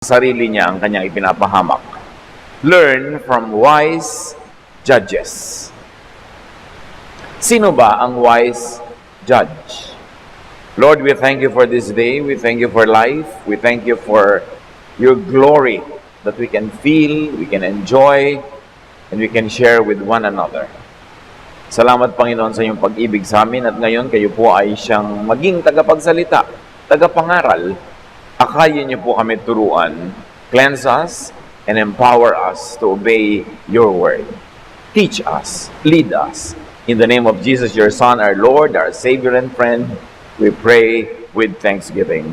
sarili niya ang kanyang ipinapahamak. Learn from wise judges. Sino ba ang wise judge? Lord, we thank you for this day. We thank you for life. We thank you for your glory that we can feel, we can enjoy, and we can share with one another. Salamat, Panginoon, sa iyong pag-ibig sa amin at ngayon kayo po ay siyang maging tagapagsalita, tagapangaral. Akayin niyo po kami turuan, cleanse us, and empower us to obey your word. Teach us, lead us. In the name of Jesus, your Son, our Lord, our Savior and friend, we pray with thanksgiving.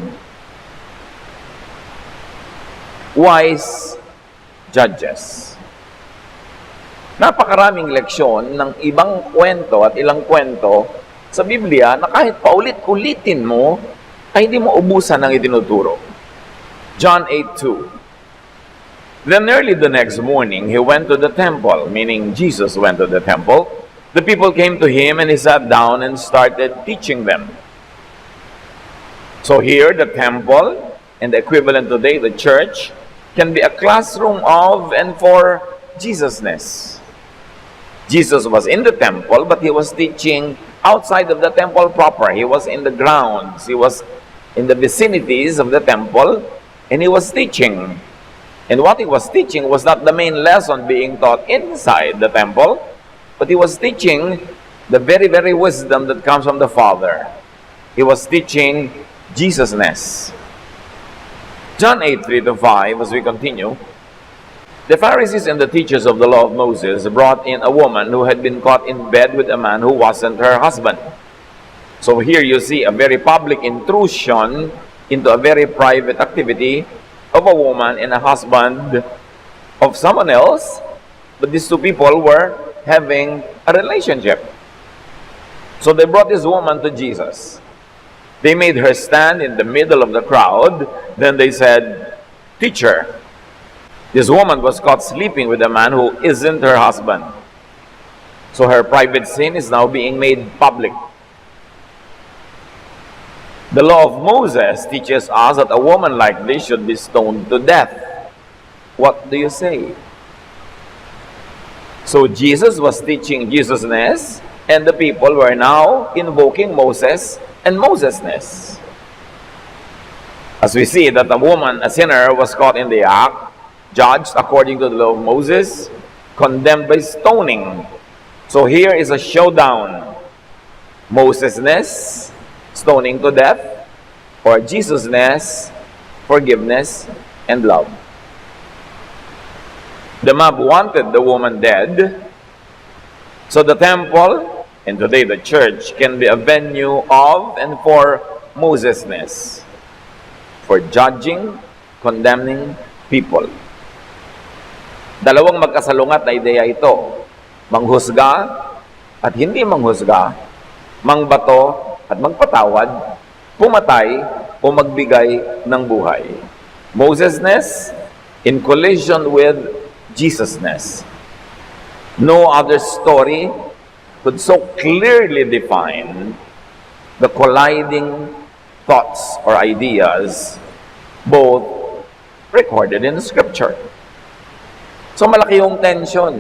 Wise judges. Napakaraming leksyon ng ibang kwento at ilang kwento sa Biblia na kahit paulit-ulitin mo, ay hindi mo ubusan ng itinuturo. John 8:2. Then early the next morning, he went to the temple, meaning Jesus went to the temple. The people came to him and he sat down and started teaching them. So here, the temple, and the equivalent today, the church, can be a classroom of and for Jesusness. Jesus was in the temple, but he was teaching outside of the temple proper. He was in the grounds. He was in the vicinities of the temple, and he was teaching. And what he was teaching was not the main lesson being taught inside the temple, but he was teaching the very, very wisdom that comes from the Father. He was teaching Jesusness. John 8:3-5, as we continue, the Pharisees and the teachers of the law of Moses brought in a woman who had been caught in bed with a man who wasn't her husband. So here you see a very public intrusion into a very private activity of a woman and a husband of someone else, but these two people were having a relationship. So they brought this woman to Jesus. They made her stand in the middle of the crowd. Then they said, "Teacher, this woman was caught sleeping with a man who isn't her husband." So her private sin is now being made public. The law of Moses teaches us that a woman like this should be stoned to death. What do you say? So Jesus was teaching Jesusness, and the people were now invoking Moses and Mosesness. As we see that a woman, a sinner, was caught in the act, judged according to the law of Moses, condemned by stoning. So here is a showdown. Mosesness, stoning to death, or Jesusness, forgiveness and love. The mob wanted the woman dead, so the temple, and today the church, can be a venue of and for Mosesness, for judging, condemning people. Dalawang magkasalungat na ideya ito, manghusga at hindi manghusga, mangbato at magpatawad, pumatay o magbigay ng buhay. Mosesness in collision with Jesusness. No other story could so clearly define the colliding thoughts or ideas, both recorded in Scripture. So malaki yung tension.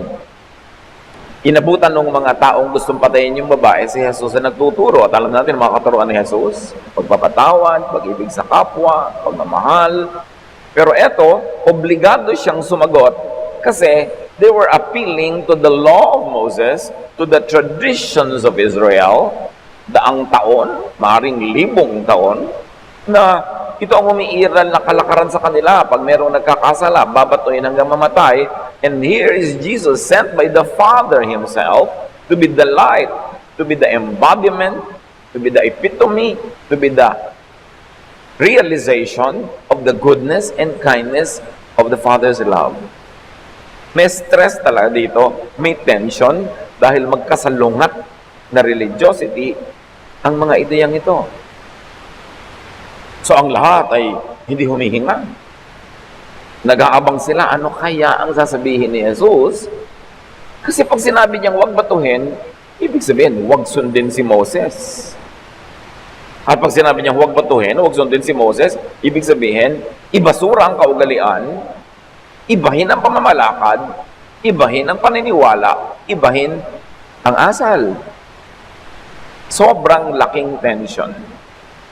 Inabutan ng mga taong gustong patayin yung babae, si Jesus na nagtuturo. At alam natin, mga katuruan ni Jesus, pagpapatawad, pag-ibig sa kapwa, pagmamahal. Pero eto, obligado siyang sumagot kasi they were appealing to the law of Moses, to the traditions of Israel, daang taon, maaaring libong taon, na ito ang umiiral na kalakaran sa kanila. Pag merong nagkakasala, babatuin hanggang mamatay. And here is Jesus sent by the Father Himself to be the light, to be the embodiment, to be the epitome, to be the realization of the goodness and kindness of the Father's love. May stress talaga dito, may tension, dahil magkasalungat na religiosity ang mga ideyang ito. So ang lahat ay hindi humihinga. Nag-aabang sila, ano kaya ang sasabihin ni Jesus? Kasi pag sinabi niyang huwag batuhin, ibig sabihin, huwag sundin si Moses. At pag sinabi niya, huwag batuhin, huwag sundin si Moses, ibig sabihin, ibasura ang kaugalian, ibahin ang pamamalakad, ibahin ang paniniwala, ibahin ang asal. Sobrang laking tension.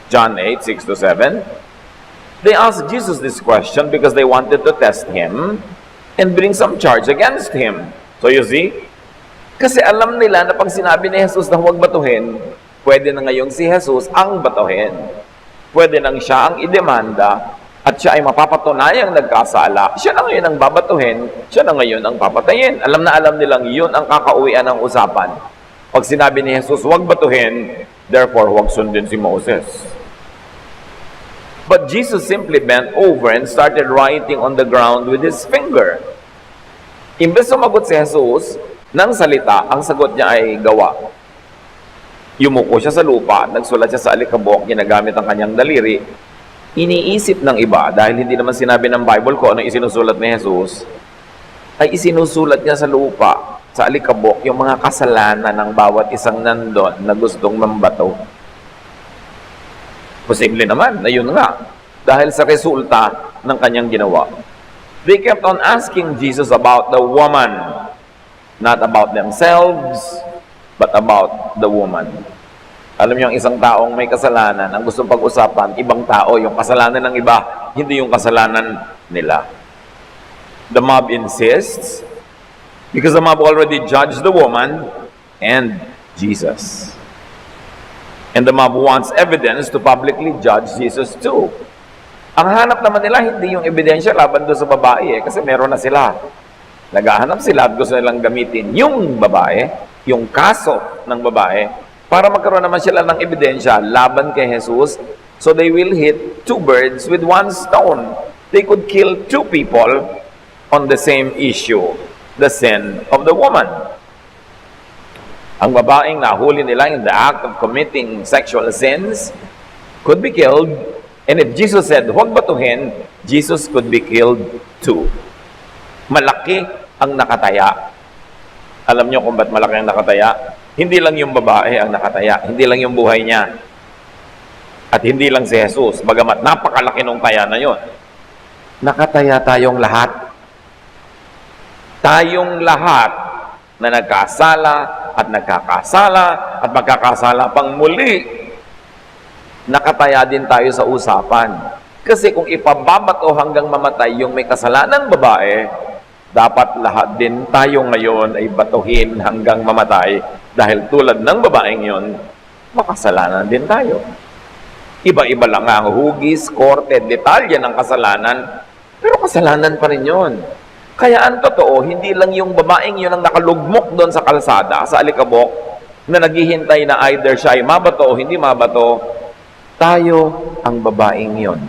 John 8:6-7. They asked Jesus this question because they wanted to test him and bring some charge against him. So you see, kasi alam nila na pag sinabi ni Jesus na huwag batuhin, pwede na ngayong si Jesus ang batuhin. Pwede nang siya ang idemanda at siya ay mapapatunayang nagkasala. Siya na ngayon ang babatuhin, siya na ngayon ang papatayin. Alam na alam nilang yun ang kakauwian ng usapan. Pag sinabi ni Jesus, huwag batuhin, therefore huwag sundin si Moses. But Jesus simply bent over and started writing on the ground with his finger. Imbes sumagot si Jesus ng salita, ang sagot niya ay gawa. Yumuko siya sa lupa, nagsulat siya sa alikabok, ginagamit ang kanyang daliri. Iniisip ng iba, dahil hindi naman sinabi ng Bible ko ano isinusulat ni Jesus, ay isinusulat niya sa lupa, sa alikabok, yung mga kasalanan ng bawat isang nandun na gustong mambato. Posible naman na yun nga, dahil sa resulta ng kanyang ginawa. They kept on asking Jesus about the woman, not about themselves, but about the woman. Alam niyo, ang isang taong may kasalanan, ang gustong pag-usapan, ibang tao, yung kasalanan ng iba, hindi yung kasalanan nila. The mob insists, because the mob already judged the woman and Jesus. And the mob wants evidence to publicly judge Jesus too. Ang hanap naman nila, hindi yung ebidensya laban doon sa babae, kasi meron na sila. Naghahanap sila at gusto nilang gamitin yung babae, yung kaso ng babae, para magkaroon naman sila ng ebidensya laban kay Jesus, so they will hit two birds with one stone. They could kill two people on the same issue, the sin of the woman. Ang babaeng nahuli nila in the act of committing sexual sins could be killed, and if Jesus said, huwag batuhin, Jesus could be killed too. Malaki ang nakataya. Alam niyo kung ba't malaki ang nakataya? Hindi lang yung babae ang nakataya, hindi lang yung buhay niya. At hindi lang si Jesus, bagamat napakalaki nung taya na yon. Nakataya tayong lahat. Tayong lahat na nagkasala at nagkakasala at magkakasala pang muli. Nakataya din tayo sa usapan. Kasi kung ipababato hanggang mamatay yung may kasalanan babae, dapat lahat din tayo ngayon ay batuhin hanggang mamatay dahil tulad ng babaeng yon, makasalanan din tayo. Iba-iba lang ang hugis, korte, detalye ng kasalanan, pero kasalanan pa rin yun. Kaya ang totoo, hindi lang yung babaeng yun ang nakalugmok doon sa kalsada, sa alikabok, na naghihintay na either siya ay mabato o hindi mabato, tayo ang babaeng yun.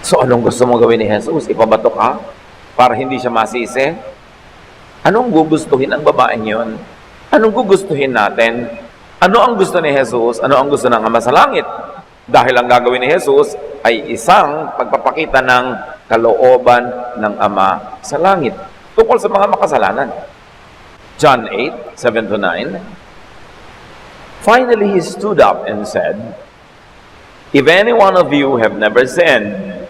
So, anong gusto mong gawin ni Jesus? Ipabato ka para hindi siya masisi? Anong gugustuhin ang babaeng yun? Anong gugustuhin natin? Ano ang gusto ni Jesus? Ano ang gusto ng Ama sa Langit? Dahil ang gagawin ni Jesus ay isang pagpapakita ng kalooban ng Ama sa Langit tungkol sa mga makasalanan. John 8:7-9. Finally, he stood up and said, "If any one of you have never sinned,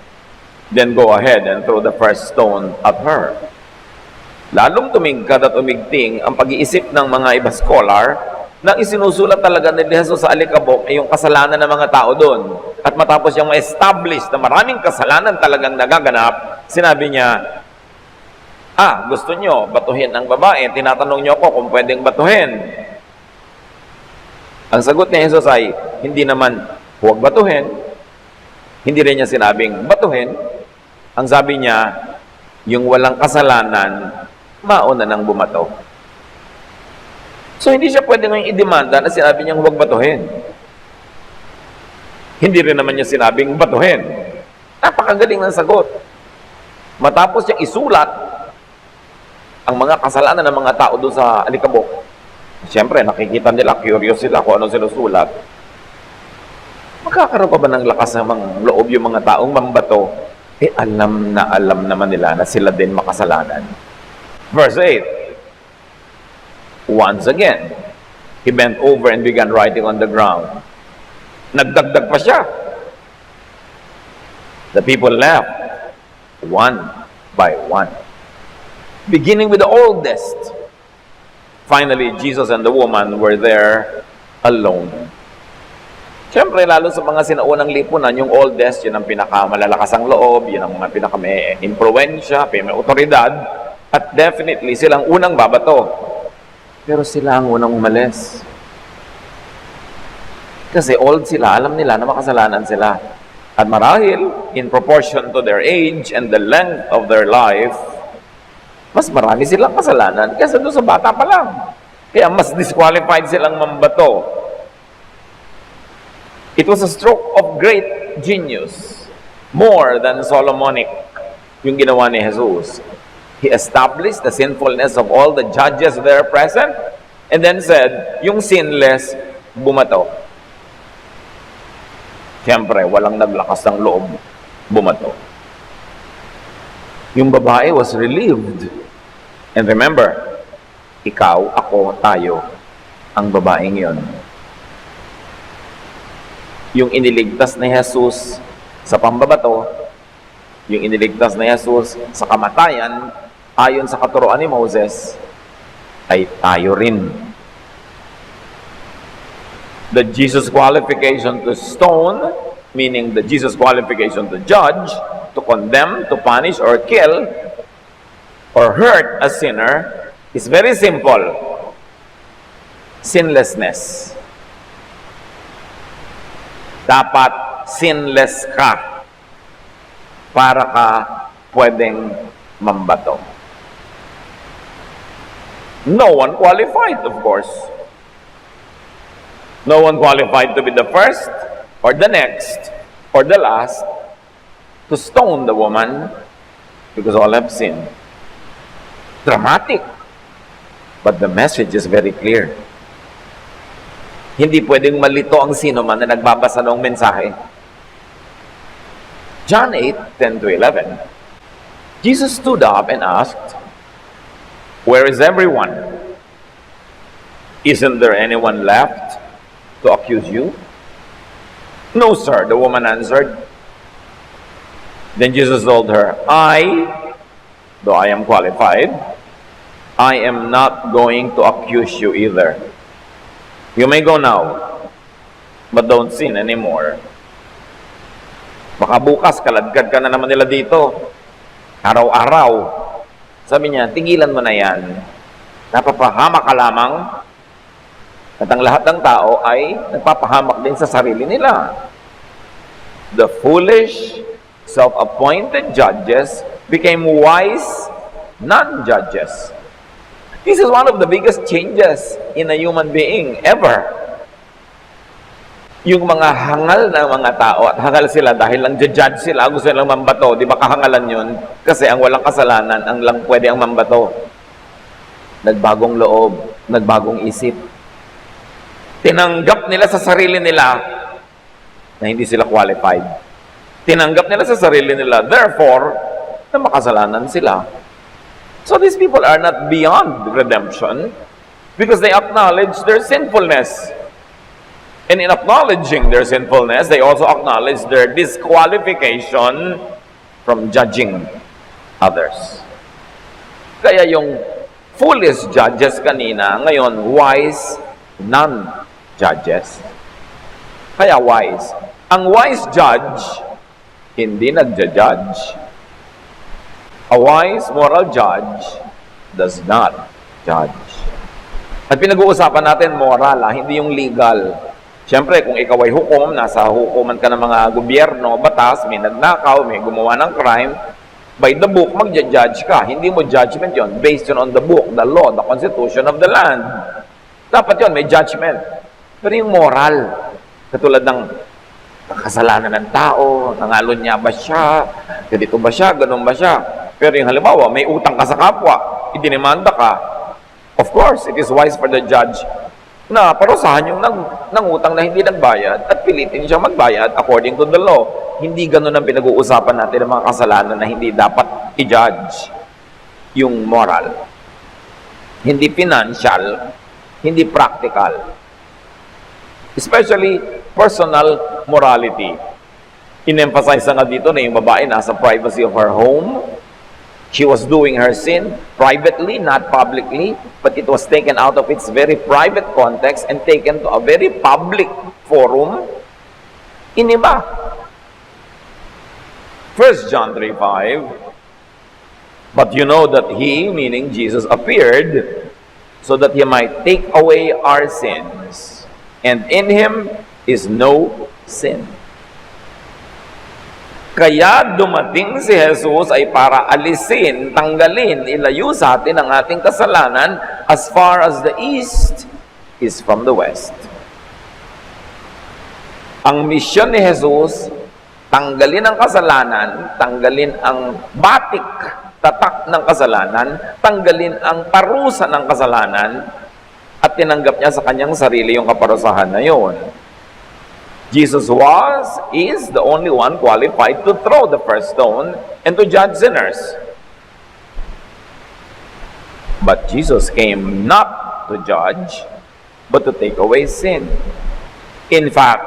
then go ahead and throw the first stone at her." Lalong tumigkad at umigting ang pag-iisip ng mga iba scholar na isinusulat talaga ni Jesus sa alikabok ay yung kasalanan ng mga tao doon. At matapos yung ma-establish na maraming kasalanan talagang nagaganap, sinabi niya, gusto nyo batuhin ang babae, tinatanong nyo ako kung pwedeng batuhin. Ang sagot ni Jesus ay, hindi naman huwag batuhin, hindi rin niya sinabing batuhin. Ang sabi niya, yung walang kasalanan, mauna nang bumato. So, hindi siya pwede ngayong idemanda na sinabi niyang huwag batuhin. Hindi rin naman niya sinabing batuhin. Napakagaling ng sagot. Matapos niyang isulat ang mga kasalanan ng mga tao doon sa alikabok, siyempre, nakikita nila, curious sila kung anong sinusulat. Magkakaroon pa ba ng lakas ng mga loob yung mga taong mambato? Alam naman nila na sila din makasalanan. Verse 8. Once again, He bent over and began writing on the ground. Nagdagdag pa siya. The people left, one by one, beginning with the oldest. Finally, Jesus and the woman were there alone. Siyempre, lalo sa mga sinaunang lipunan, yung oldest, yun ang pinakamalalakas ang loob, yun ang mga pinaka-may-impluensya, may otoridad, at definitely, silang unang babato. Pero sila ang unang umalis. Kasi old sila, alam nila na makasalanan sila. At marahil, in proportion to their age and the length of their life, mas marami silang kasalanan kaysa doon sa bata pa lang. Kaya mas disqualified silang mambato. It was a stroke of great genius, more than Solomonic, yung ginawa ni Jesus. He established the sinfulness of all the judges there present, and then said, yung sinless, bumato. Siyempre, walang naglakas ng loob, bumato. Yung babae was relieved. And remember, ikaw, ako, tayo, ang babaeng yon. Yung iniligtas ni Jesus sa pambabato, yung iniligtas ni Jesus sa kamatayan, ayon sa katuruan ni Moses, ay tayo rin. The Jesus qualification to stone, meaning the Jesus qualification to judge, to condemn, to punish, or kill, or hurt a sinner, is very simple. Sinlessness. Dapat sinless ka para ka pwedeng mambato. No one qualified, of course. No one qualified to be the first, or the next, or the last, to stone the woman, because all have sinned. Dramatic. But the message is very clear. Hindi pwedeng malito ang sino man na nagbabasa ng mensahe. John 8:10-11. Jesus stood up and asked, "Where is everyone? Isn't there anyone left to accuse you?" "No, sir," the woman answered. Then Jesus told her, though I am qualified, I am not going to accuse you either. You may go now, but don't sin anymore. Baka bukas, kaladkad ka na naman nila dito. Araw-araw. Sabi niya, tigilan mo na yan. Napapahamak ka lamang. At ang lahat ng tao ay nagpapahamak din sa sarili nila. The foolish, self-appointed judges became wise non-judges. This is one of the biggest changes in a human being ever. Yung mga hangal na mga tao, at hangal sila dahil lang judge sila, gusto nilang mambato, di ba kahangalan yun? Kasi ang walang kasalanan, ang lang pwede ang mambato. Nagbagong loob, nagbagong isip. Tinanggap nila sa sarili nila na hindi sila qualified. Tinanggap nila sa sarili nila, therefore, na makasalanan sila. So these people are not beyond redemption because they acknowledge their sinfulness. And in acknowledging their sinfulness, they also acknowledge their disqualification from judging others. Kaya yung foolish judges kanina, ngayon wise non-judges. Kaya wise. Ang wise judge, hindi nagja-judge. A wise moral judge does not judge. At pinag-uusapan natin moral, hindi yung legal. Siyempre, kung ikaw ay hukom, nasa hukuman ka ng mga gobyerno, batas, may nagnakaw, may gumawa ng crime, by the book, magja-judge ka. Hindi mo judgment yon based on the book, the law, the constitution of the land. Dapat yon may judgment. Pero yung moral, katulad ng kasalanan ng tao, nangalon niya ba siya, ganito ba siya, ganun ba siya. Pero yung halimbawa, may utang ka sa kapwa, idinimanda ka, of course, it is wise for the judge na parusahan yung nangutang na hindi nagbayad at pilitin siya magbayad according to the law. Hindi ganun ang pinag-uusapan natin ng mga kasalanan na hindi dapat i-judge. Yung moral. Hindi financial, hindi practical. Especially personal morality. In-emphasize na nga dito na yung babae nasa privacy of her home. She was doing her sin privately, not publicly, but it was taken out of its very private context and taken to a very public forum. Iniba. 1 John 3:5, but you know that He, meaning Jesus, appeared so that He might take away our sins, and in Him is no sin. Kaya dumating si Jesus ay para alisin, tanggalin, ilayo sa atin ang ating kasalanan as far as the east is from the west. Ang misyon ni Jesus, tanggalin ang kasalanan, tanggalin ang batik, tatak ng kasalanan, tanggalin ang parusa ng kasalanan, at tinanggap niya sa kanyang sarili yung kaparusahan na yun. Jesus is the only one qualified to throw the first stone and to judge sinners. But Jesus came not to judge, but to take away sin. In fact,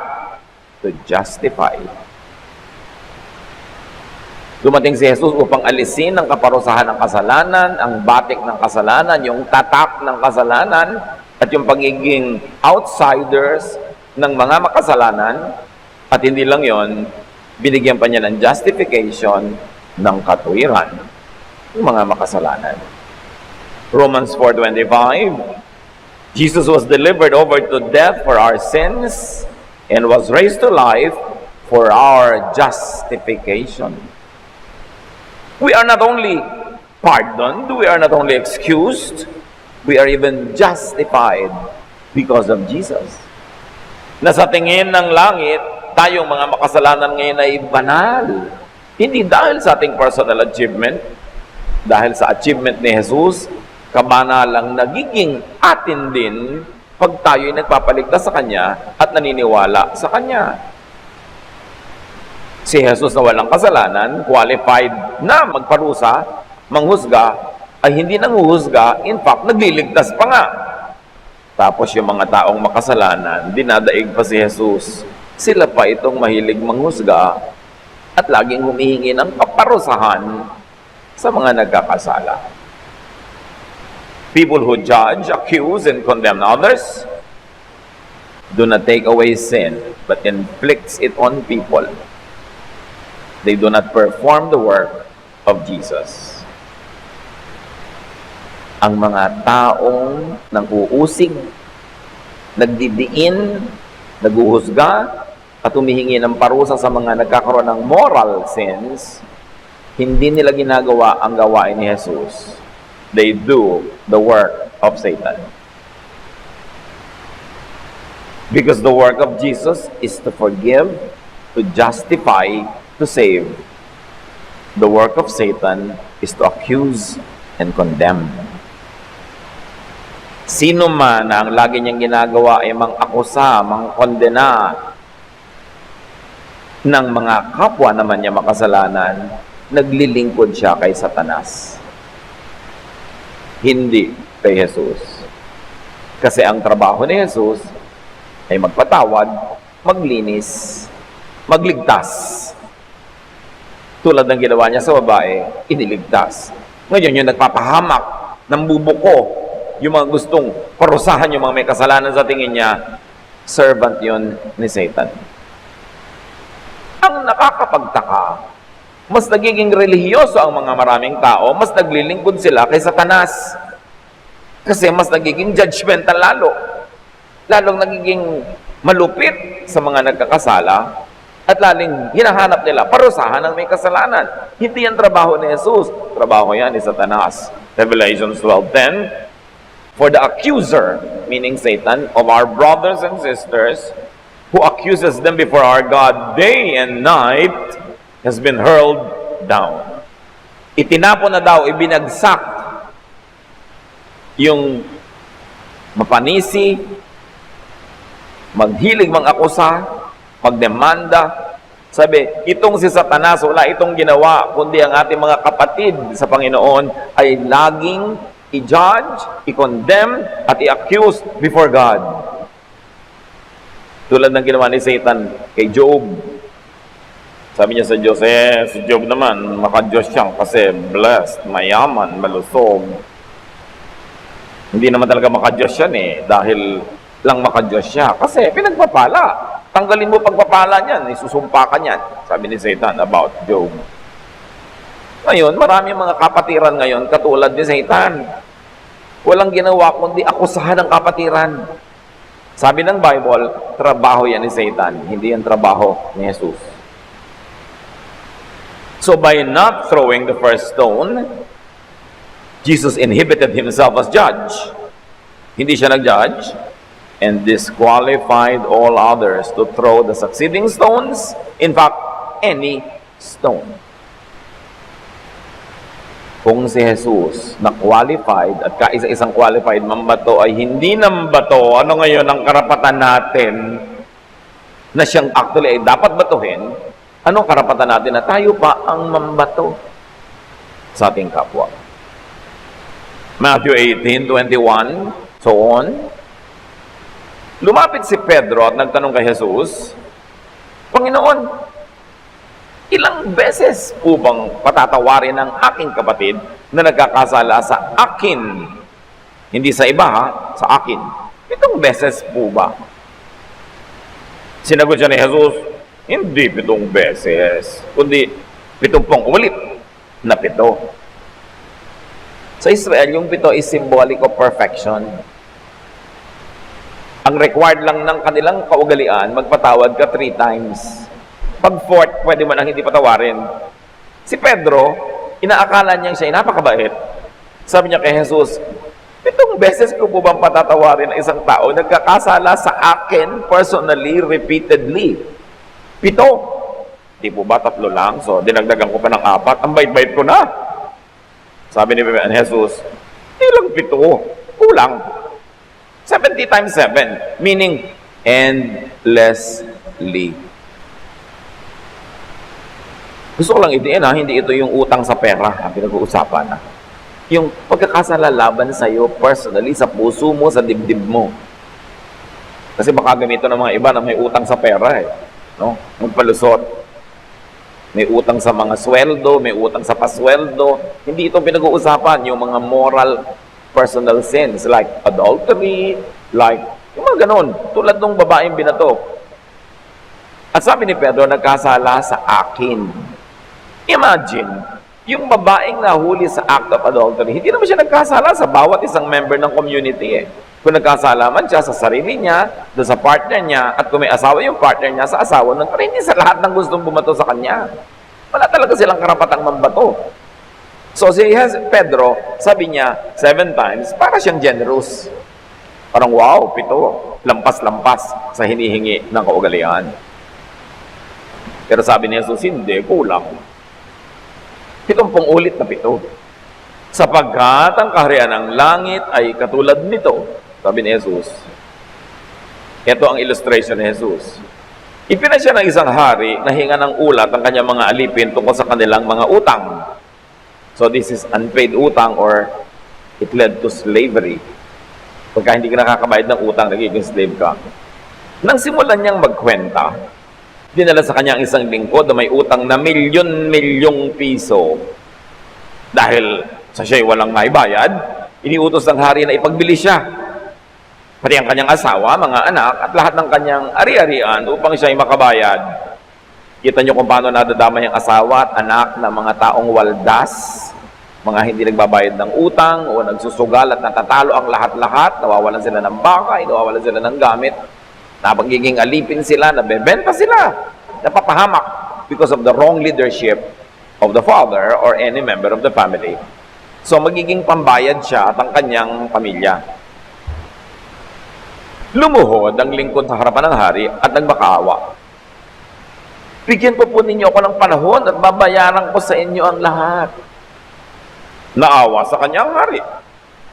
to justify. Dumating si Jesus upang alisin ang kaparusahan ng kasalanan, ang batik ng kasalanan, yung tatak ng kasalanan, at yung pagiging outsiders ng mga makasalanan. At hindi lang yon, binigyan pa niya ng justification ng katuwiran ng mga makasalanan. Romans 4:25, Jesus was delivered over to death for our sins and was raised to life for our justification. We are not only pardoned, we are not only excused, we are even justified because of Jesus. Na sa tingin ng langit, tayong mga makasalanan ngayon ay banal. Hindi dahil sa ating personal achievement, dahil sa achievement ni Jesus, kabanalang nagiging atin din pag tayo'y nagpapaligtas sa Kanya at naniniwala sa Kanya. Si Jesus na walang kasalanan, qualified na magparusa, manghusga, ay hindi nanghuhusga, in fact, nagliligtas pa nga. Tapos yung mga taong makasalanan, dinadaig pa si Jesus. Sila pa itong mahilig manghusga at laging humihingi ng kaparusahan sa mga nagkakasala. People who judge, accuse, and condemn others do not take away sin, but inflicts it on people. They do not perform the work of Jesus. Ang mga taong nang-uusig, nagdidiin, naguhusga, at humihingi ng parusa sa mga nagkakaroon ng moral sins, hindi nila ginagawa ang gawain ni Jesus. They do the work of Satan. Because the work of Jesus is to forgive, to justify, to save. The work of Satan is to accuse and condemn. Sino man na ang lagi niyang ginagawa ay mang-akusa, mang-kondena ng mga kapwa naman niya makasalanan, naglilingkod siya kay Satanas. Hindi kay Jesus. Kasi ang trabaho ni Jesus ay magpatawad, maglinis, magligtas. Tulad ng ginawa niya sa babae, iniligtas. Ngayon yung nagpapahamak, nambubuko, yung mga gustong parusahan yung mga may kasalanan sa tingin niya, servant yun ni Satan. Ang nakakapagtaka, mas nagiging relihiyoso ang mga maraming tao, mas naglilingkod sila kay Satanas. Kasi mas nagiging judgmental lalo. Lalong nagiging malupit sa mga nagkakasala at laling hinahanap nila parusahan ng may kasalanan. Hindi yan trabaho ni Jesus. Trabaho yan ni Satanas. Revelation 12:10, for the accuser, meaning Satan, of our brothers and sisters, who accuses them before our God day and night, has been hurled down. Itinapon na daw, ibinagsak yung mapanisi, maghilig mang-akusa, magdemanda. Sabi, itong si Satanas, wala itong ginawa, kundi ang ating mga kapatid sa Panginoon ay laging i-judge, i-condemn, at i-accuse before God. Tulad ng ginawa ni Satan kay Job. Sabi niya sa Diyos, si Job naman, maka-Diyos siya kasi blessed, mayaman, malusog. Hindi naman talaga maka-Diyos yan dahil lang maka-Diyos siya. Kasi pinagpapala. Tanggalin mo pagpapala niyan, isusumpa ka niyan. Sabi ni Satan about Job. Ngayon, maraming mga kapatiran ngayon katulad ni Satan. Walang ginawa kundi akusahan ng kapatiran. Sabi ng Bible, trabaho yan ni Satan, hindi yan trabaho ni Jesus. So by not throwing the first stone, Jesus inhibited himself as judge. Hindi siya nag-judge and disqualified all others to throw the succeeding stones, in fact, any stone. Kung si Jesus na qualified at kaisa-isang qualified mambato ay hindi nambato, ano ngayon ang karapatan natin na siyang actually ay dapat batuhin? Anong karapatan natin na tayo pa ang mambato sa ating kapwa? Matthew 18:21, so on. Lumapit si Pedro at nagtanong kay Jesus, Panginoon, ilang beses po bang patatawarin ng aking kapatid na nagkakasala sa akin? Hindi sa iba sa akin. 7 beses po ba? Sinagot siya ni Jesus, hindi 7 beses, kundi 70 ulit na 7. Sa Israel, yung 7 is symbolic of perfection. Ang required lang ng kanilang kaugalian, magpatawad ka 3 times. Pag 4th, pwede mo nang hindi patawarin. Si Pedro, inaakala niya siya napakabait. Sabi niya kay Jesus, 7 beses ko po bang patatawarin ang isang tao nagkakasala sa akin personally, repeatedly? 7. Di po ba 3 lang? So, dinagdagan ko pa ng 4. Ang bait-bait ko na. Sabi ni Jesus, hindi lang 7. Kulang. 70 times 7. Meaning, endlessly. Gusto ko lang idiin hindi ito yung utang sa pera ang pinag-uusapan Yung pagkakasala laban sa iyo personally, sa puso mo, sa dibdib mo. Kasi baka ganito ng mga iba na may utang sa pera no? Magpalusot. May utang sa mga sweldo, may utang sa pasweldo. Hindi ito pinag-uusapan yung mga moral personal sins like adultery, like yung mga ganon, tulad ng babaeng binato. At sabi ni Pedro, nagkasala sa akin. Imagine, yung babaeng nahuli sa act of adultery, hindi naman siya nagkasala sa bawat isang member ng community Kung nagkasala man siya sa sarili niya, doon sa partner niya, at kung may asawa yung partner niya, sa asawa nun, pero hindi sa lahat ng gustong bumato sa kanya. Wala talaga silang karapatang mambato. So si Pedro, sabi niya 7 times, para siyang generous. Parang wow, 7. Lampas-lampas sa hinihingi ng kaugalian. Pero sabi ni Jesus, hindi, kulang. 70 ulit na 7. Sapagkat ang kaharian ng langit ay katulad nito, sabi ni Jesus. Ito ang illustration ni Jesus. Ipinasya ng isang hari na hinga ng ulat ang kanyang mga alipin tungkol sa kanilang mga utang. So this is unpaid utang or it led to slavery. Pagka hindi ka nakakabayad ng utang, nagiging slave ka. Nang simulan niyang magkwenta, dinala sa kanyang isang lingkod na may utang na milyon-milyong piso. Dahil sa siya'y walang maibayad, iniutos ng hari na ipagbili siya. Pati ang kanyang asawa, mga anak, at lahat ng kanyang ari-arian upang siya'y makabayad. Kita niyo kung paano nadadama yung asawa at anak ng mga taong waldas, mga hindi nagbabayad ng utang o nagsusugal at natatalo ang lahat-lahat, nawawalan sila ng bakay, nawawalan sila ng gamit, napagiging alipin sila, nabebenta sila, napapahamak because of the wrong leadership of the father or any member of the family. So magiging pambayad siya at ang kanyang pamilya. Lumuhod ang lingkod sa harapan ng hari at nagmakaawa. Bigyan po ninyo ako ng panahon at babayaran ko sa inyo ang lahat. Naawa sa kanyang hari.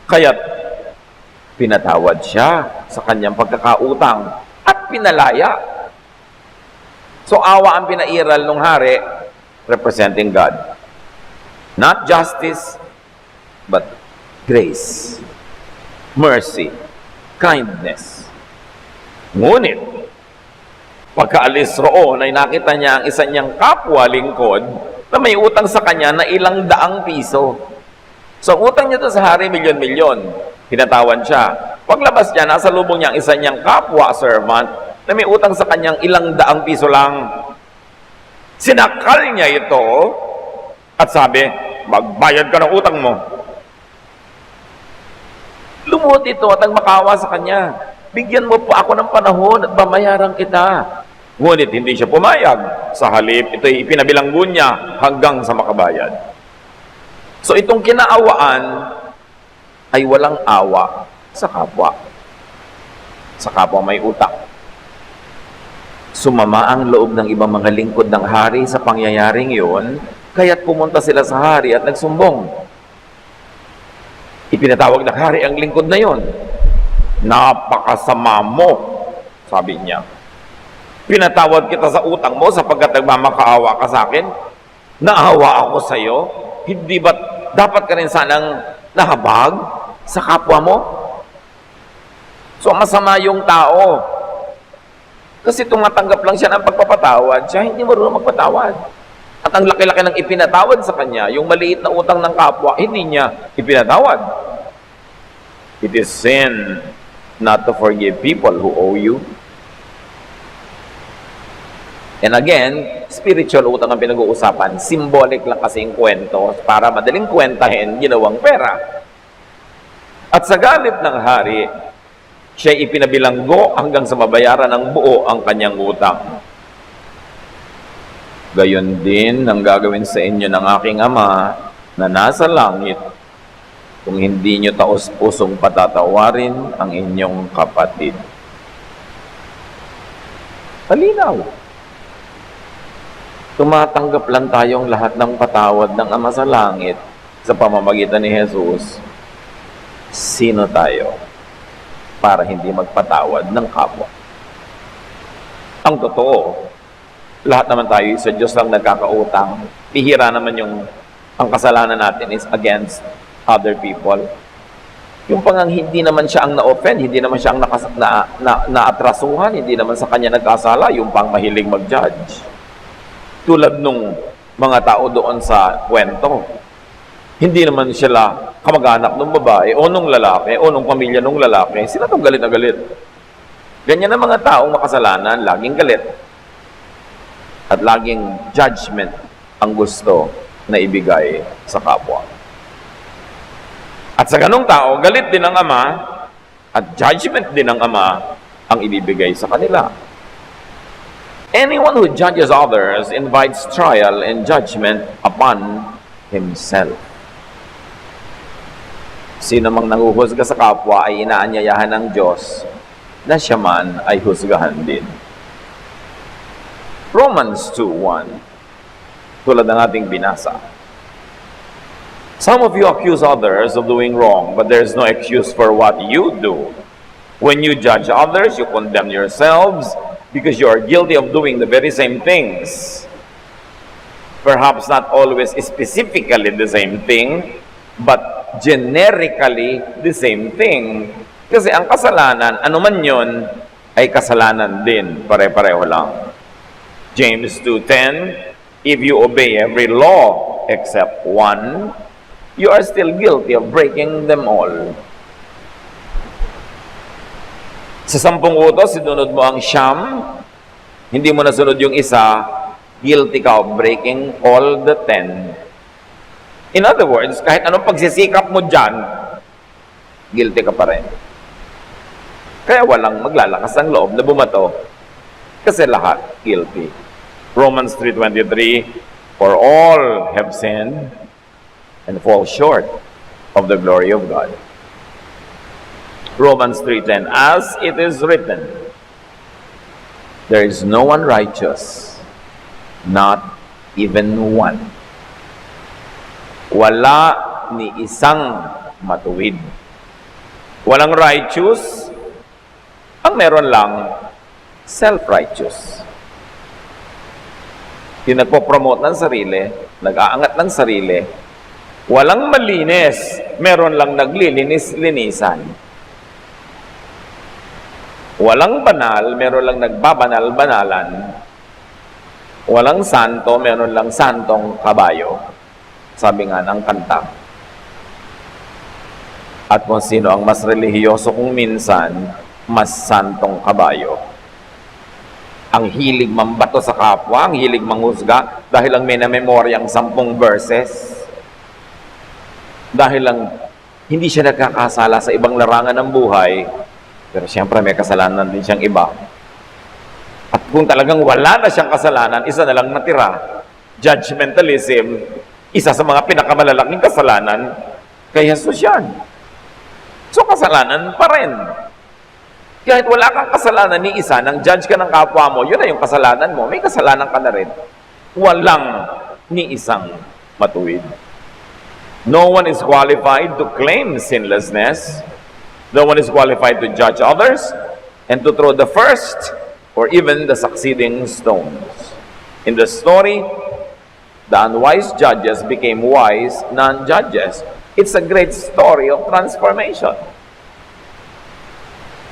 Kaya't pinatawad siya sa kanyang pagkakautang at pinalaya. So awa ang pinairal ng hari representing God. Not justice, but grace, mercy, kindness. Ngunit, pagkaalis roon ay nakita niya ang isa niyang kapwa lingkod na may utang sa kanya na ilang daang piso. So, ang utang niya doon sa hari, milyon-milyon. Pinatawan siya. Paglabas niya, nasa lubong niya ang isa niyang kapwa servant na may utang sa kanyang ilang daang piso lang. Sinakal niya ito at sabi, magbayad ka ng utang mo. Lumuhod ito at ang makawa sa kanya, bigyan mo po ako ng panahon at babayaran kita. Ngunit hindi siya pumayag. Sa halip, ito'y ipinabilanggo niya hanggang sa makabayad. So itong kinaawaan ay walang awa sa kapwa. Sa kapwa may utang. Sumama ang loob ng ibang mga lingkod ng hari sa pangyayaring yun, kaya't pumunta sila sa hari at nagsumbong. Ipinatawag ng hari ang lingkod na yon. Napakasama mo, sabi niya. Pinatawad kita sa utang mo sapagkat nagmamakaawa ka sa akin. Naawa ako sa iyo. Hindi ba dapat ka rin sanang nahabag sa kapwa mo? So masama yung tao. Kasi tumatanggap lang siya ng pagpapatawad. Siya hindi marunong magpatawad. At ang laki-laki ng ipinatawad sa kanya, yung maliit na utang ng kapwa, hindi niya ipinatawad. It is sin not to forgive people who owe you. And again, spiritual utang ang pinag-uusapan. Symbolic lang kasi yung kwento para madaling kwentahin, ginawang pera. At sa galit ng hari, siya ipinabilanggo hanggang sa mabayaran ng buo ang kanyang utang. Gayon din ang gagawin sa inyo ng aking Ama na nasa langit kung hindi nyo taos-pusong patatawarin ang inyong kapatid. Malinaw. Tumatanggap lang tayong lahat ng patawad ng Ama sa langit sa pamamagitan ni Jesus. Sino tayo para hindi magpatawad ng kapwa? Ang totoo, lahat naman tayo sa Diyos lang nagkakautang. Bihira naman ang kasalanan natin is against other people. Yung pangang hindi naman siya ang na-offend, hindi naman siya ang naatrasuhan, hindi naman sa kanya nagkasala, yung pang mahiling mag-judge. Tulad nung mga tao doon sa kwento. Hindi naman sila kamag-anak ng babae o nung lalaki o nung pamilya nung lalaki. Sila itong galit na galit. Ganyan ang mga taong makasalanan, laging galit. At laging judgment ang gusto na ibigay sa kapwa. At sa ganong tao, galit din ang Ama at judgment din ng Ama ang ibibigay sa kanila. Anyone who judges others invites trial and judgment upon himself. Sino mang nanguhusga sa kapwa ay inaanyayahan ng Diyos na siya man ay husgahan din. Romans 2:1, tulad ng ating binasa. Some of you accuse others of doing wrong, but there is no excuse for what you do. When you judge others, you condemn yourselves because you are guilty of doing the very same things. Perhaps not always specifically the same thing, but generically the same thing. Kasi ang kasalanan, anuman yun, ay kasalanan din. Pare-pareho lang. James 2:10, if you obey every law except one, you are still guilty of breaking them all. Sa 10 utos, sinunod mo ang siyam, hindi mo nasunod yung isa, guilty ka of breaking all the 10. In other words, kahit anong pagsisikap mo dyan, guilty ka pa rin. Kaya walang maglalakas ng loob na bumato kasi lahat guilty. Romans 3:23, for all have sinned and fall short of the glory of God. Romans 3:10, as it is written, there is no one righteous, not even one. Wala ni isang matuwid. Walang righteous, ang meron lang, self-righteous. Yung nagpo-promote ng sarili, nag-aangat ng sarili, Walang malinis, meron lang naglilinis-linisan. Walang banal, meron lang nagbabanal-banalan. Walang santo, meron lang santong kabayo. Sabi nga ng kanta. At kung sino ang mas relihiyoso kung minsan, mas santong kabayo. Ang hilig mambato sa kapwa, ang hilig manghusga, dahil lang may na-memorya ang 10 verses. Dahil lang hindi siya nagkakasala sa ibang larangan ng buhay, pero siyempre may kasalanan din siyang iba. At kung talagang wala na siyang kasalanan, isa na lang natira. Judgmentalism, isa sa mga pinakamalalaking kasalanan kay Jesus yan. So kasalanan pa rin. Kahit wala kang kasalanan ni isa, nang judge ka ng kapwa mo, yun na yung kasalanan mo, may kasalanan ka na rin. Walang ni isang matuwid. No one is qualified to claim sinlessness. No one is qualified to judge others and to throw the first or even the succeeding stones. In the story, the unwise judges became wise non-judges. It's a great story of transformation.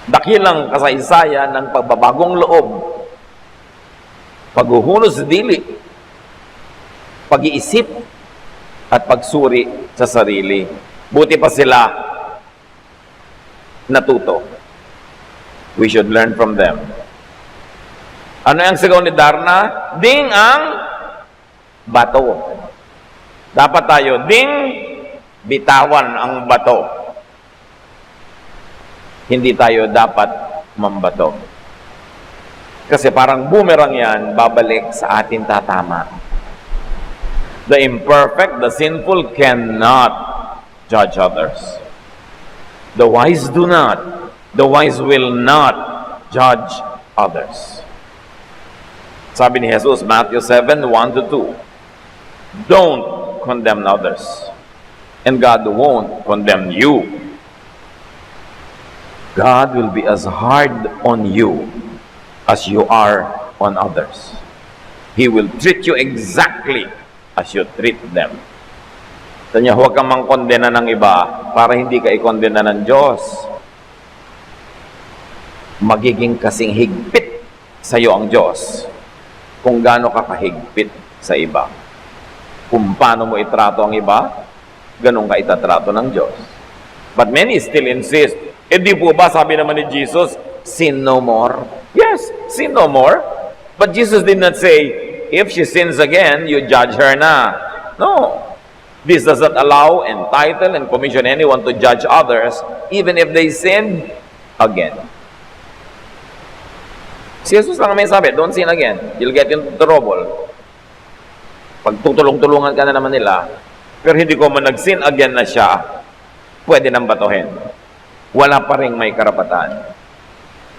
Dakilang kasaysayan ng pagbabagong loob, paghuhunos sa dili, pag-iisip, at pagsuri sa sarili. Buti pa sila natuto. We should learn from them. Ano yung sigaw ni Darna? Ding ang bato. Dapat tayo, ding bitawan ang bato. Hindi tayo dapat mambato. Kasi parang boomerang yan, babalik sa atin tatama. The imperfect, the sinful cannot judge others. The wise do not. The wise will not judge others. Sabi ni Jesus, Matthew 7, 1-2. Don't condemn others. And God won't condemn you. God will be as hard on you as you are on others. He will treat you exactly as you treat them. Tanya, huwag kang mangkondena ng iba para hindi ka ikondena ng Diyos. Magiging kasing higpit sa iyo ang Diyos kung gaano ka kahigpit sa iba. Kung paano mo itrato ang iba, ganun ka itatrato ng Diyos. But many still insist, di po ba sabi naman ni Jesus, sin no more? Yes, sin no more. But Jesus did not say, if she sins again, you judge her na. No. This does not allow, entitle, and commission anyone to judge others, even if they sin again. Si Jesus lang may sabi, don't sin again. You'll get into trouble. Pag tutulong-tulungan ka na naman nila, pero hindi ko man nag-sin again na siya, pwede nang batuhin. Wala pa rin may karapatan.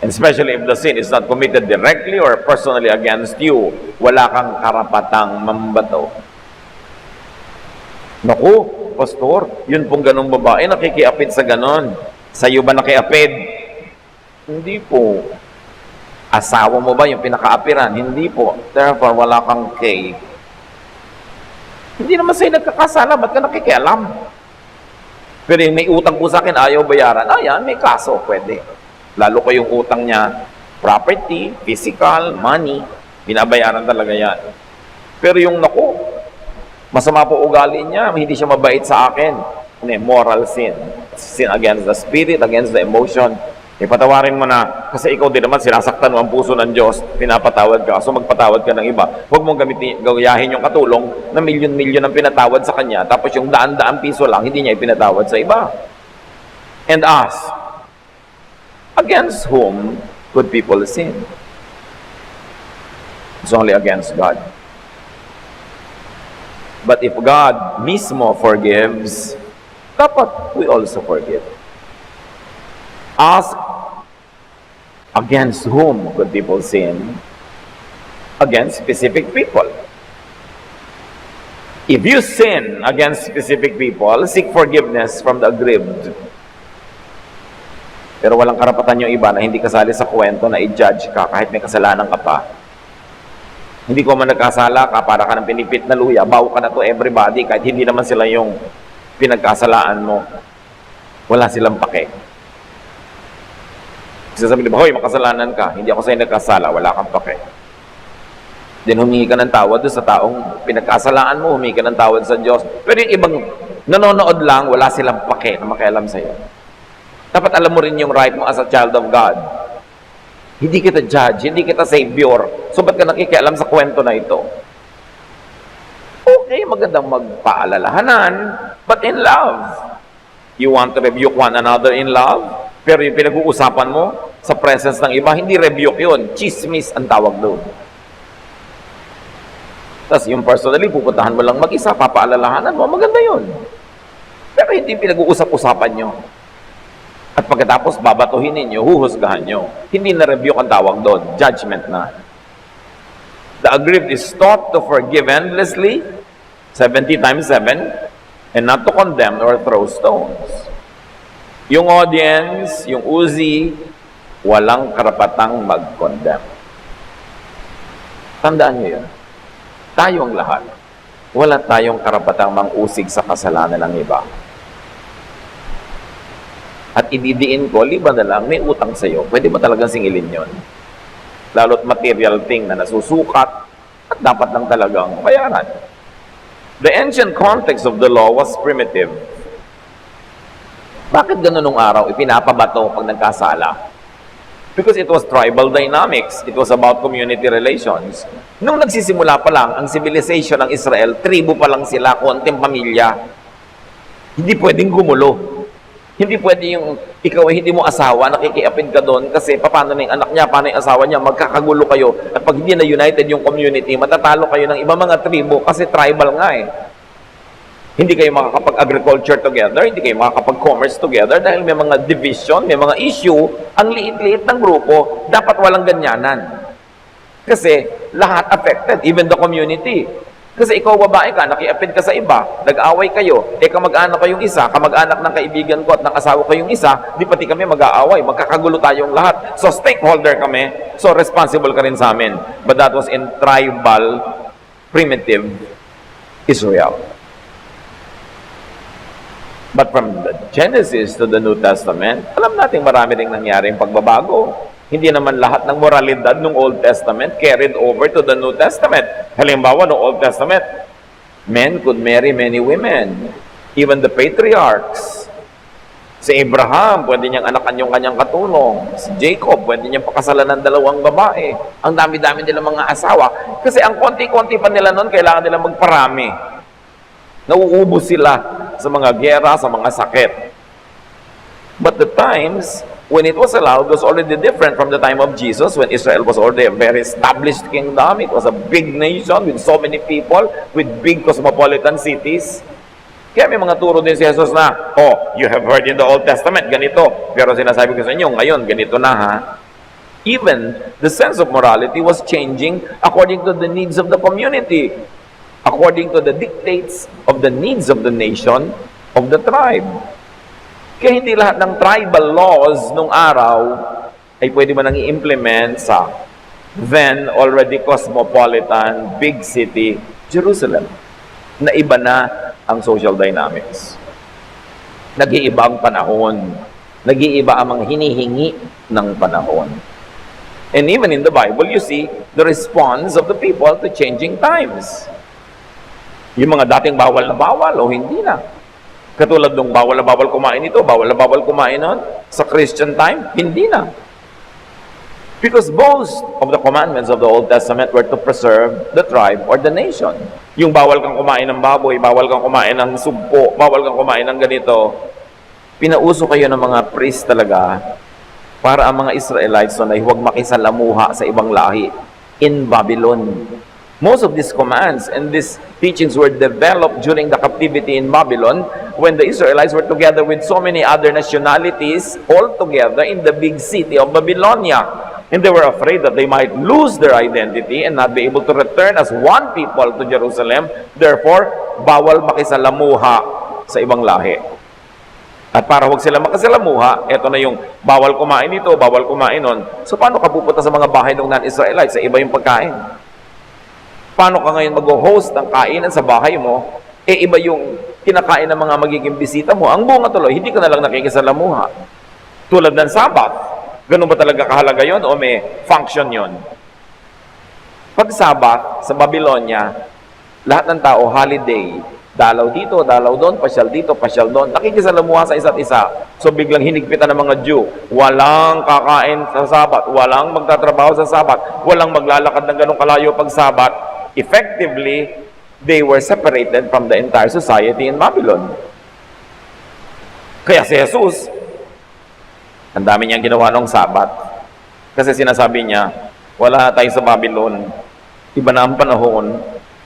And especially if the sin is not committed directly or personally against you, wala kang karapatang mambato. Naku, pastor, yun pong ganong babae, nakikiapid sa ganon. Sa'yo ba nakiapid? Hindi po. Asawa mo ba yung pinakaapiran? Hindi po. Therefore, wala kang kay. Hindi naman sa'yo nagkakasala, ba't ka nakikialam? Pero yung may utang po sa akin, ayaw bayaran. Ayan, may kaso, pwede. Lalo ko yung utang niya, property, physical, money, binabayaran talaga yan. Pero yung naku, masama po ugali niya, hindi siya mabait sa akin. Moral sin. Sin against the spirit, against the emotion. Patawarin mo na, kasi ikaw din naman sinasaktan mo ang puso ng Diyos, pinapatawad ka, so magpatawad ka ng iba. Huwag mong gayahin yung katulong na milyon-milyon ang pinatawad sa kanya, tapos yung daan-daan piso lang, hindi niya ipinatawad sa iba. And ask, against whom could people sin? It's only against God. But if God mismo forgives, dapat we also forgive. Ask, against whom could people sin? Against specific people. If you sin against specific people, seek forgiveness from the aggrieved. Pero walang karapatan yung iba na hindi kasali sa kwento na i-judge ka kahit may kasalanan ka pa. Hindi ko man nagkasala ka, para ka ng pinipit na luya, bawo ka na to everybody kahit hindi naman sila yung pinagkasalaan mo, wala silang pake. Sasabihin nila, hoy, makasalanan ka. Hindi ako sa'yo nagkasala, wala kang pake. Then humingi ka ng tawad doon sa taong pinagkasalaan mo, humingi ka ng tawad sa Diyos. Pero yung ibang nanonood lang, wala silang pake na makialam sa'yo. Dapat alam mo rin yung right mo as a child of God. Hindi kita judge, hindi kita savior. So ba't ka nakikialam sa kwento na ito? Okay, magandang magpaalalahanan, but in love. You want to rebuke one another in love? Pero yung pinag-uusapan mo sa presence ng iba, hindi rebuke yun. Chismis ang tawag doon. Tapos yung personally, pupuntahan mo lang mag-isa, papaalalahanan mo, maganda yun. Pero hindi pinag-uusap-usapan nyo. At pagkatapos, babatuhin ninyo, huhusgahan nyo. Hindi na rebuke ang tawag doon. Judgment na. The aggrieved is taught to forgive endlessly, 70 times 7, and not to condemn or throw stones. Yung audience, yung Uzi, walang karapatang mag-condemn. Tandaan nyo yun. Tayong lahat, wala tayong karapatang mang-usig sa kasalanan ng iba. At ididiin ko, liba na lang, may utang sa'yo. Pwede ba talagang singilin yon? Lalo't material thing na nasusukat at dapat lang talagang bayaran. The ancient context of the law was primitive. Bakit ganun nung araw ipinapabato pag nagkasala? Because it was tribal dynamics. It was about community relations. Nung nagsisimula pa lang ang civilization ng Israel, tribo pa lang sila, konting pamilya. Hindi pwedeng gumulo. Hindi pwede yung ikaw ay hindi mo asawa, nakikiapid ka doon kasi paano na yung anak niya, paano yung asawa niya, magkakagulo kayo. At pag hindi na united yung community, matatalo kayo ng ibang mga tribo kasi tribal nga eh. Hindi kayo makakapag-agriculture together, hindi kayo makakapag-commerce together dahil may mga division, may mga issue, ang liit-liit ng grupo, dapat walang ganyanan. Kasi lahat affected, even the community. Kasi ikaw babae ka, nakiapid ka sa iba, nag-aaway kayo, kamag-anak kayong isa, kamag-anak ng kaibigan ko at ng asawa ko yung isa, di pati kami mag-aaway, magkakagulo tayong lahat. So stakeholder kami, so responsible ka rin sa amin. But that was in tribal, primitive Israel. But from the Genesis to the New Testament, alam natin marami ring nangyaring pagbabago. Hindi naman lahat ng moralidad ng Old Testament carried over to the New Testament. Halimbawa, no Old Testament, men could marry many women. Even the patriarchs. Si Abraham, pwede niyang anakan yung kanyang katulong. Si Jacob, pwede niyang pakasalan ng 2 babae. Ang dami-dami nilang mga asawa. Kasi ang konti-konti pa nila noon, kailangan nila magparami. Nauubos sila sa mga gera, sa mga sakit. But the times when it was allowed was already different from the time of Jesus, when Israel was already a very established kingdom. It was a big nation with so many people, with big cosmopolitan cities. Kaya may mga turo din si Jesus na, oh, you have heard in the Old Testament, ganito. Pero sinasabi ko sa inyo, ngayon, ganito na ha. Even the sense of morality was changing according to the needs of the community, according to the dictates of the needs of the nation, of the tribe. Kaya hindi lahat ng tribal laws nung araw ay pwede mo nang i-implement sa then already cosmopolitan, big city, Jerusalem, na iba na ang social dynamics. Nag-iiba ang panahon. Nag-iiba ang mga hinihingi ng panahon. And even in the Bible, you see the response of the people to changing times. Yung mga dating bawal na bawal o hindi na. Katulad nung bawal na bawal kumain ito, bawal na bawal kumain nun, sa Christian time, hindi na. Because most of the commandments of the Old Testament were to preserve the tribe or the nation. Yung bawal kang kumain ng baboy, bawal kang kumain ng sugpo, bawal kang kumain ng ganito, pinauso kayo ng mga priest talaga para ang mga Israelites na huwag makisalamuha sa ibang lahi in Babylon. Most of these commands and these teachings were developed during the captivity in Babylon when the Israelites were together with so many other nationalities all together in the big city of Babylonia. And they were afraid that they might lose their identity and not be able to return as one people to Jerusalem. Therefore, bawal makisalamuha sa ibang lahi. At para huwag sila makasalamuha, eto na yung bawal kumain ito, bawal kumain nun. So paano ka pupunta sa mga bahay ng non-Israelites? Sa iba yung pagkain. Paano ka ngayon mag-host ng kainan sa bahay mo? Iba yung kinakain ng mga magiging bisita mo. Ang bunga tuloy, hindi ka na lang nakikisalamuha. Tulad ng Sabat. Ganun ba talaga kahalaga yon o may function yon? Pag Sabat, sa Babylonia, lahat ng tao, holiday. Dalaw dito, dalaw doon, pasyal dito, pasyal doon. Nakikisalamuha sa isa't isa. So biglang hinigpitan ng mga Jew. Walang kakain sa Sabat. Walang magtatrabaho sa Sabat. Walang maglalakad ng ganong kalayo pag Sabat. Effectively, they were separated from the entire society in Babylon. Kaya si Jesus, ang dami niyang ginawa ng Sabat. Kasi sinasabi niya, wala tayo sa Babylon. Iba na ang panahon.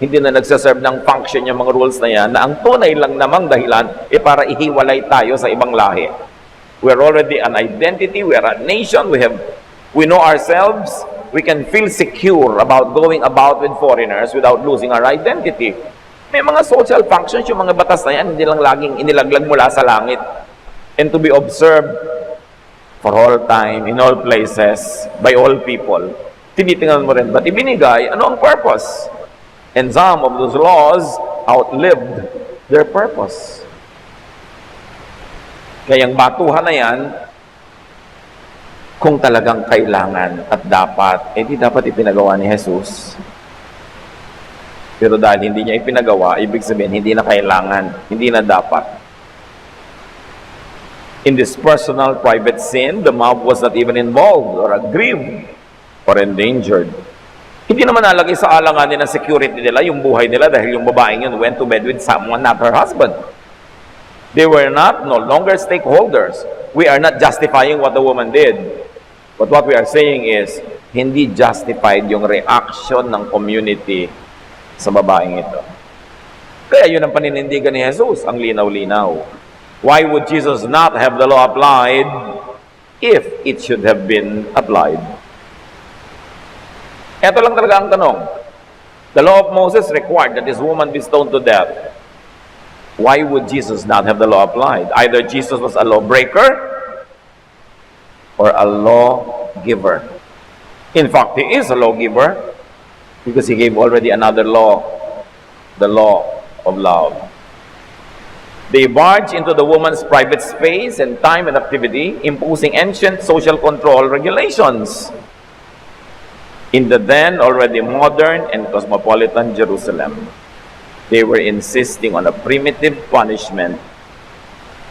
Hindi na nagsaserve ng function yung mga rules na yan, na ang tunay lang namang dahilan para ihiwalay tayo sa ibang lahi. We're already an identity, we are a nation, we know ourselves, we can feel secure about going about with foreigners without losing our identity. May mga social functions, yung mga batas na yan, hindi lang laging inilaglag mula sa langit. And to be observed for all time, in all places, by all people. Tinitingnan mo rin, ba't ibinigay? Ano ang purpose? And some of those laws outlived their purpose. Kaya ang batuhan na yan, kung talagang kailangan at dapat, di dapat ipinagawa ni Jesus. Pero dahil hindi niya ipinagawa, ibig sabihin, hindi na kailangan, hindi na dapat. In this personal, private sin, the mob was not even involved or aggrieved or endangered. Hindi naman nalagay sa alanganin ng security nila yung buhay nila dahil yung babaeng yun went to bed with someone, not her husband. They were no longer stakeholders. We are not justifying what the woman did. But what we are saying is, hindi justified yung reaction ng community sa babaeng ito. Kaya yun ang paninindigan ni Jesus, ang linaw-linaw. Why would Jesus not have the law applied if it should have been applied? Ito lang talaga ang tanong. The law of Moses required that this woman be stoned to death. Why would Jesus not have the law applied? Either Jesus was a lawbreaker or a lawgiver. In fact, he is a lawgiver because he gave already another law, the law of love. They barged into the woman's private space and time and activity, imposing ancient social control regulations in the then already modern and cosmopolitan Jerusalem. They were insisting on a primitive punishment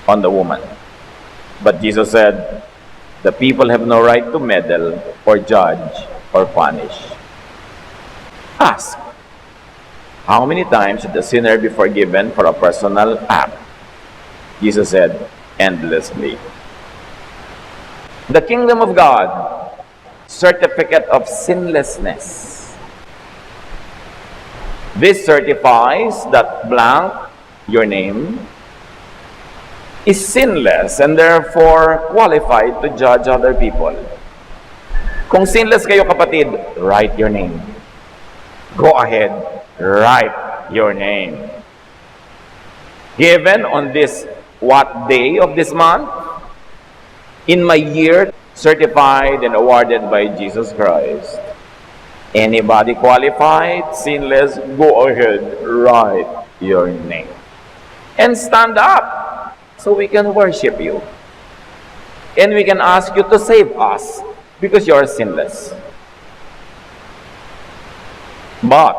on the woman. But Jesus said, the people have no right to meddle or judge or punish. Ask, how many times should the sinner be forgiven for a personal act? Jesus said, endlessly. The kingdom of God, certificate of sinlessness. This certifies that blank, your name, is sinless and therefore qualified to judge other people. Kung sinless kayo kapatid, write your name. Go ahead, write your name. Given on this what day of this month? In my year, certified and awarded by Jesus Christ. Anybody qualified, sinless, go ahead, write your name. And stand up so we can worship you. And we can ask you to save us because you are sinless. But